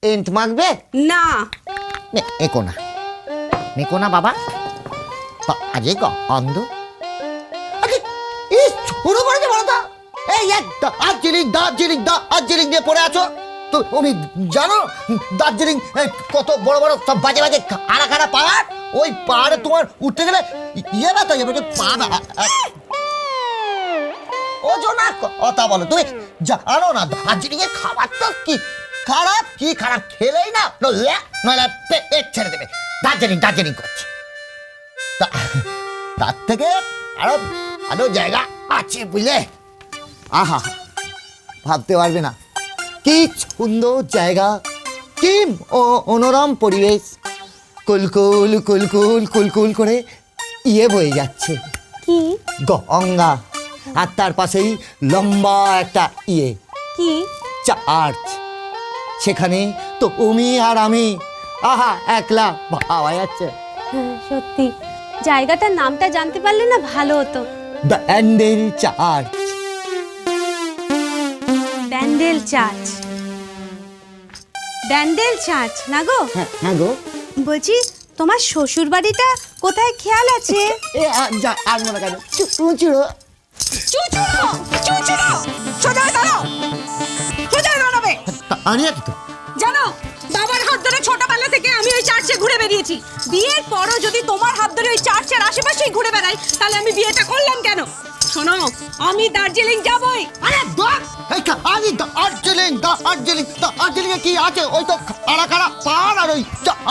Ant মাখবে না। একো না নেকো না বাবা, আজকে অন্ধ শুরু করেছে বলো তো। এই দার্জিলিং দার্জিলিং দার্জিলিং দিয়ে পড়ে আছো তো। তুমি জানো দার্জিলিং কত বড় বড় সব বাজে বাজে খাড়া খাড়া পাহাড়, ওই পাহাড়ে তোমার উঠতে গেলে ইয়ে ব্যথা যাবে, পা ওজনা কথা বলো। তুমি জানো না দার্জিলিং এর খাবারটা কি খারাপ, কি খারাপ খেলেই না নইলে পেট ছেড়ে দেবে। দার্জিলিং দার্জিলিং করছে, তার থেকে আরো আরো জায়গা আছে বুঝলে। আহা ভাবতে পারবে না কি সুন্দর জায়গা, কি মনোরম পরিবেশ, কুলকুল কুলকুল কুলকুল করে ইয়ে বয়ে যাচ্ছে কি গঙ্গা, আর তার পাশেই লম্বা একটা ইয়ে কি চার্চ। সেখানে তো তুমি আর আমি আহা একলা ভাবা যাচ্ছে। সত্যি জায়গাটার নামটা জানতে পারলে না ভালো হতো। Bandel church. Bandel church, Bandel church না গো? হ্যাঁ গো। বলছি তোমার শ্বশুর বাড়িটা কোথায় খেয়াল আছে? আর মনে কেন চুচুড়ো চুচুড়ো চুচুড়ো সোজা দাঁড়াও, সোজা দাঁড়াবে। আমি আছি তো। জানো বাবার হাত ধরে ছোটবেলা থেকে আমি ওই চার্চে ঘুরে বেরিয়েছি। বিয়ের পরও যদি তোমার হাত ধরে ওই চার্চের আশেপাশেই ঘুরে বেড়াই তাহলে আমি বিয়েটা করলাম কেন? শোনো আমি দার্জিলিং যাবই। আরে বাহ, এই আমি দার্জিলিং দার্জিলিং দার্জিলিং এ কি আছে? ওই তো খাড়া খাড়া পাহাড় আর ওই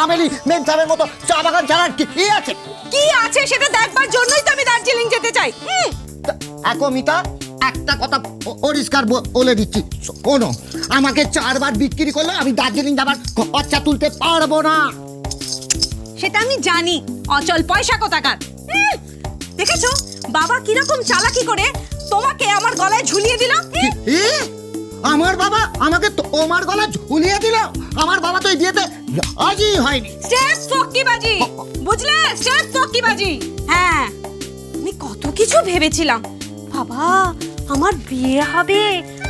আমেলি মেনসারের মতো চা বাগান ছাড়া কি আছে? কি আছে সেটা দেখবার জন্যই তো আমি দার্জিলিং যেতে চাই। এখন মিতা একটা কথা পরিষ্কার বলে দিচ্ছি, শোনো, আমাকে 4 বার বিক্রি করলে আমি দার্জিলিং যাবার খরচা তুলতে পারবো না। সেটা আমি জানি, অচল পয়সা কোথাকার। দেখেছো বাবা কিরকম চালাকি করে তোমাকে আমার গলায় ঝুলিয়ে দিল। আমার বাবা আমাকে তোমার গলা ঝুলিয়ে দিল? আমার বাবা তো এই বিয়েতে রাজি হয়নি। স্টেপ ফক্কিবাজি, বুঝলে? স্টেপ ফক্কিবাজি। হ্যাঁ আমি কত কিছু ভেবেছিলাম, বাবা আমার বিয়ে হবে,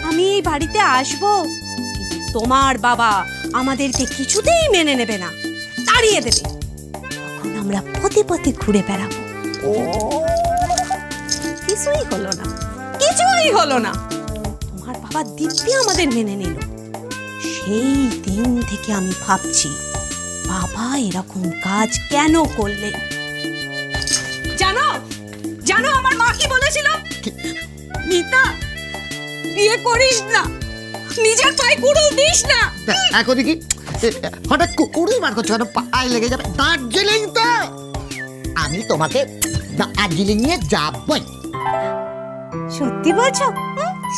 আমি এই বাড়িতে আসবো, তোমার বাবা আমাদেরকে কিছুতেই মেনে নেবে না, তাড়িয়ে দেবে। তখন আমরা পথে পথে ঘুরে বেড়াবো। কিছুই হলো না, কিছুই হলো না। তোমার বাবা দিব্যি আমাদের মেনে নিল। সেই দিন থেকে আমি ভাবছি বাবা এরকম কাজ কেন করলে। জানো জানো আমার মা কি বলেছিল? মিতা বিয়ে করিস না, নিজের পায়ে কুড়ুল দিস না। এখন কি হঠাৎ কুড়ুল বার করছো, পায়ে লেগে যাবে। দার্জিলিং তো আমি তোমাকে দার্জিলিং নিয়ে যাবই। সত্যি বলছো?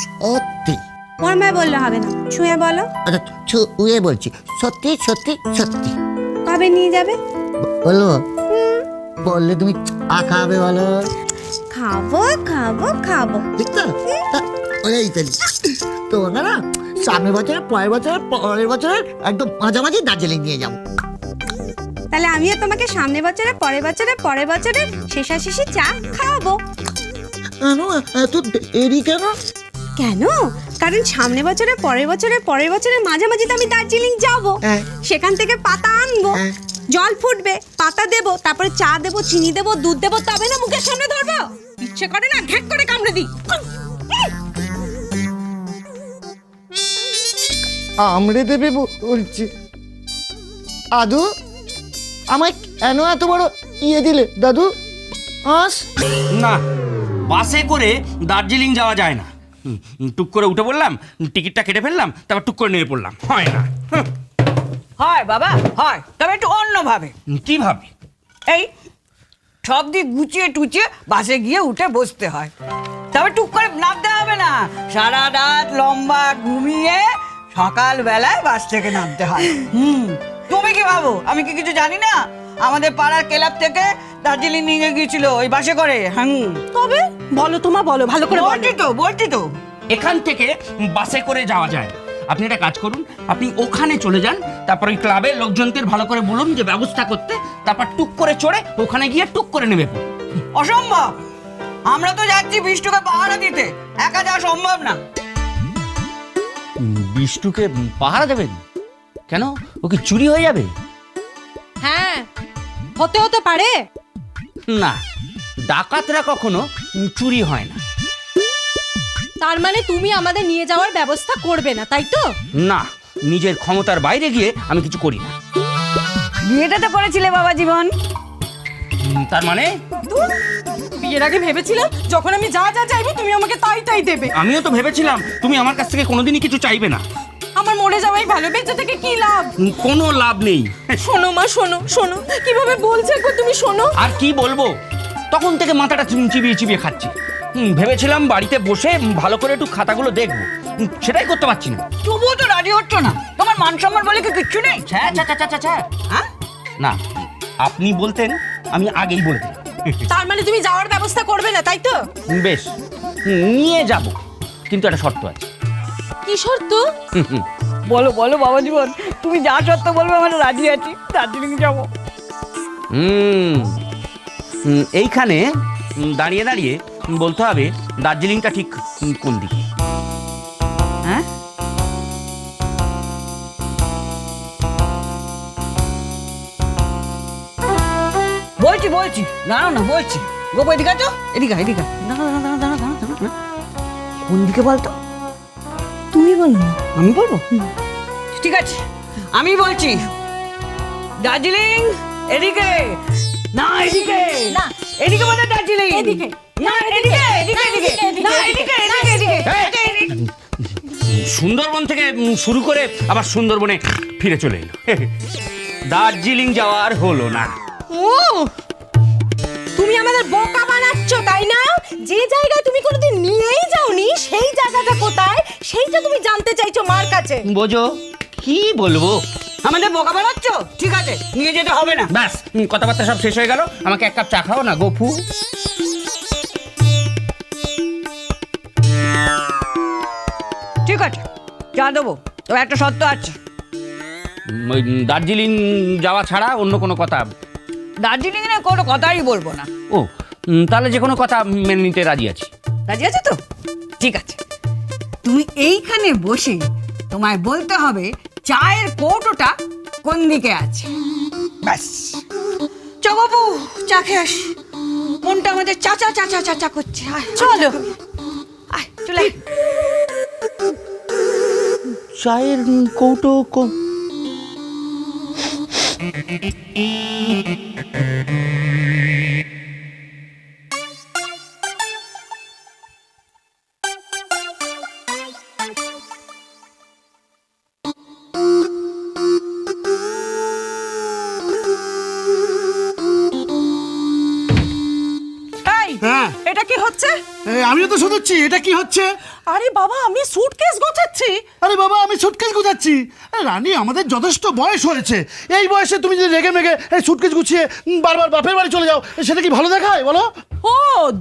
সত্যি। মর্মায় বললে হবে না, ছুঁয়ে বলো। আচ্ছা ছুঁয়ে বলছি, সত্যি সত্যি সত্যি। কবে নিয়ে যাবে? বলবো? বললে তুমি চা খাবে বলো? খাবো খাবো খাবো। ঠিক তো? ওই তোমাকে না সামনের বছরে পরের বছরে পরের বছরে একদম মাঝামাঝি দার্জিলিং নিয়ে যাবো। তাহলে আমিও তোমাকে সামনের বছরে পরের বছরে পরের বছরে শেষাশেষি চা খাওয়াবো। কেন এত দেরি কেন? কেন? কারণ সামনের বছরে পরের বছরে পরের বছরে মাঝামাঝি তো আমি দার্জিলিং যাবো। সেখান থেকে পাতা আনবো, জল ফুটবে, পাতা দেবো, তারপরে চা দেবো, চিনি দেবো, দুধ দেবো, তবে না মুখের সামনে ধরবো। ইচ্ছে করে না ঘ্যাক করে কামড়ে দিই। আমড়ে দেবে বলছি। আদু আমায় কেন এত বড় ইয়ে দিলে দাদু? আস না, বাসে করে দার্জিলিং যাওয়া যায় না। টুক করে উঠে পড়লাম, টিকিটটা কেটে ফেললাম, তারপর টুক করে নেমে পড়লাম। হয় না। হয় বাবা হয়, তবে একটু অন্যভাবে। কিভাবে? এই সব দিক গুছিয়ে টুচিয়ে বাসে গিয়ে উঠে বসতে হয়, তবে টুক করে নামতে হবে না। সারা রাত লম্বা ঘুমিয়ে সকাল বেলায় বাস থেকে নামতে হয়। তুমি কি ভাবো আমি কি কিছু জানি না? আমাদের পাড়ার ক্লাব থেকে দার্জিলিং নিয়ে গিয়েছিল ওই বাসে করে। তবে বলো তোমা, বলো ভালো করে বলছি তো। এখান থেকে বাসে করে যাওয়া যায়। আপনি একটা কাজ করুন, আপনি ওখানে চলে যান, তারপর ওই ক্লাবের লোকজনদের ভালো করে বলুন যে ব্যবস্থা করতে, তারপর টুক করে চড়ে ওখানে গিয়ে টুক করে নেবে। অসম্ভব, আমরা তো যাচ্ছি বিষ্টুকে পাহারা দিতে, একা যাওয়া সম্ভব না। বিষ্টুকে পাহারা দেবেন? কেন, ও কি চুরি হয়ে যাবে? হ্যাঁ, হতে হতে পারে। না, ডাকাতরা কখনো চুরি হয় না। তার মানে তুমি আমাদের নিয়ে যাওয়ার ব্যবস্থা করবে না, তাই তো? না, নিজের ক্ষমতার বাইরে গিয়ে আমি কিছু করি না। বিয়েটা তো করেছিলে বাবা জীবন। তার মানে বিয়ের আগে ভেবেছিলাম যখন আমি যা যা চাইবো তুমি আমাকে তাই তাই দেবে। আমিও তো ভেবেছিলাম তুমি আমার কাছ থেকে কোনোদিনই কিছু চাইবে না। আমার মরে যাওয়াই ভালো, বেঁচে থেকে কি লাভ? কোনো লাভ নেই। শোনো মা, শোনো শোনো, কিভাবে বলছে গো তুমি, শোনো। আর কি বলবো, তখন থেকে মাথাটা চিবিয়ে চিবিয়ে খাচ্ছি। ভেবেছিলাম বাড়িতে বসে ভালো করে একটু খাতাগুলো দেখবো, সেটাই করতে পারছি না। তবুও তো রাজি হচ্ছ না। তোমার মান সম্মান বলে কি কিচ্ছু নেই? হ্যাঁ? না, আপনি বলতেন আমি আগেই বলতেন। তার মানে তুমি যাওয়ার ব্যবস্থা করবে না, তাই তো? বেশ, নিয়ে যাব, কিন্তু একটা শর্ত আছে। কি শর্ত? বলো বলো বাবা জীবন, তুমি যা সত্য বলবে আমরা রাজি আছি, দার্জিলিং যাবো। এইখানে দাঁড়িয়ে দাঁড়িয়ে বলতে হবে দার্জিলিংটা ঠিক কোন দিকে। হ্যাঁ, বলছি বলছি, দাঁড়াও না, বলছি। গোপো এদিকে আছো, এদিকে এদিকে। কোন দিকে বলতো? তুমি বলো না। আমি বলবো? ঠিক আছে, আমি বলছি। দার্জিলিং এদিকে না, এদিকে না। এদিকে বলে দার্জিলিং এদিকে। না, এদিকে এদিকে এদিকে না, এদিকে এদিকে এদিকে। সুন্দরবন থেকে শুরু করে আবার সুন্দরবনে ফিরে চলে এলো। দার্জিলিং যাওয়ার হলো না। ও, তুমি আমাদের বোকা বানাচ্ছ, তাই না? যে জায়গায় তুমি কোনোদিন নিয়েই যাওনি সেই জায়গাটা কোথায় সেইটা তুমি জানতে চাইছো মার কাছে। বোঝো কি বলবো? আমাদের বোকা বানাচ্ছ? ঠিক আছে, নিয়ে যেতে হবে না। ব্যাস, কথাবার্তা সব শেষ হয়ে গেল। আমাকে এক কাপ চা খাও না গফু। ঠিক আছে, চা দেবো, তবে একটা শর্ত আছে। ওই দার্জিলিং যাওয়া ছাড়া অন্য কোনো কথা? দার্জিলিং এর কোনো কথাই বলবো না। ও, তাহলে যে কোনো কথা মেনে নিতে রাজি আছি। রাজি আছে তো? ঠিক আছে, তুমি এইখানে বসে তোমায় বলতে হবে চায়ের কৌটোটা কোন দিকে আছে। ব্যাস, চো বাবু, চা খেয়ে আসি। মনটা আমাদের চাচা চাচা চাচা করছে। আয়, চলো। আয়, চলে আয়। চায়ের কৌটো এই, হ্যাঁ। এটা কি হচ্ছে? আমিও তো শুধুচ্ছি, এটা কি হচ্ছে? আরে বাবা, আমি সুটকেস গোছাচ্ছি। আরে বাবা, আমি সুটকেস গুছাচ্ছি। রানী, আমাদের যথেষ্ট বয়স হয়েছে। এই বয়সে তুমি যদি রেগে মেগে এই সুটকেস গুছিয়ে বারবার বাপের বাড়ি চলে যাও, সেটা কি ভালো দেখায় বলো? ও,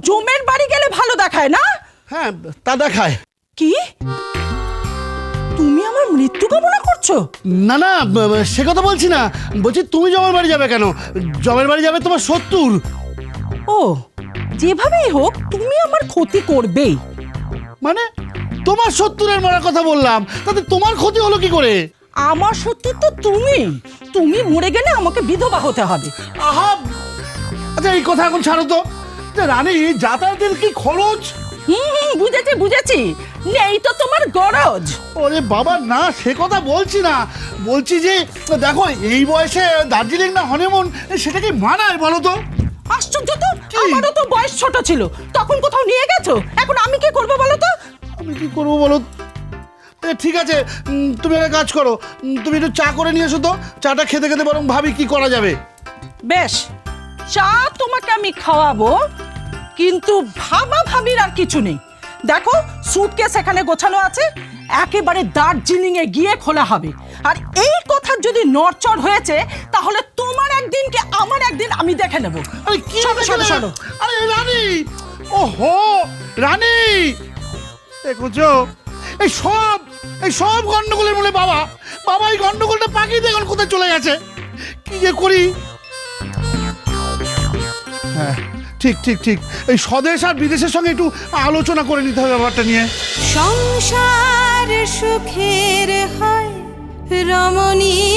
জমের বাড়ি গেলে ভালো দেখায় না? হ্যাঁ, তা দেখায়। কি? তুমি আমার মৃত্যু কামনা করছো? না না, সে কথা বলছি না। বলছি তুমি জমের বাড়ি যাবে কেন? জমের বাড়ি যাবে তোমার শত্রুর। ও, যেভাবেই হোক তুমি আমার ক্ষতি করবেই। মানে তোমার শত্রুরের মরার কথা বললাম, তাতে তোমার ক্ষতি হলো কি করে? আমার সত্যি তো তুমি মরে গেলে আমাকে বিধবা হতে হবে। আহা, আচ্ছা এই কথা এখন ছাড়ো তো। যে রানী, যাতায়াতের কি খরচ? বুঝেছি, নেই তো তোমার গরজ। ওরে বাবা, না সে কথা বলছি না। বলছি যে দেখো, এই বয়সে দার্জিলিং না হনিমুন, সেটা কি মানায় বলো তো? আশ্চর্য তো, আমারও তো বয়স ছোট ছিল, তখন কোথাও নিয়ে গেছো, এখন আমি কি করবো বলো তো? আমি কি করবো বলো? ঠিক আছে, তুমি একটা কাজ করো, তুমি একটু চা করে নিয়ে এসো তো। চাটা খেতে খেতে বরং ভাবি কি করা যাবে। বেশ, চা তোমাকে আমি খাওয়াবো, কিন্তু ভাবির আর কিছু নেই। দেখো, সুটকেস এখানে গোছানো আছে, একেবারে দার্জিলিং এ গিয়ে খোলা হবে। আর এই কথা যদি নড়চড় হয়েছে, তাহলে তোমার একদিন কি আমার একদিন আমি দেখে নেব। আরে কি শোনো। আরে রানী, ওহো রানী, দেখছো এই সব গন্ডগোলের মূলে বাবা এই গন্ডগোলটা পাকিয়ে দিয়ে এখন কোথায় চলে গেছে, কি যে করি। হ্যাঁ, ঠিক এই স্বদেশ আর বিদেশের সঙ্গে একটু আলোচনা করে নিতে হবে ব্যাপারটা নিয়ে। সংসার সুখের হয় রমণী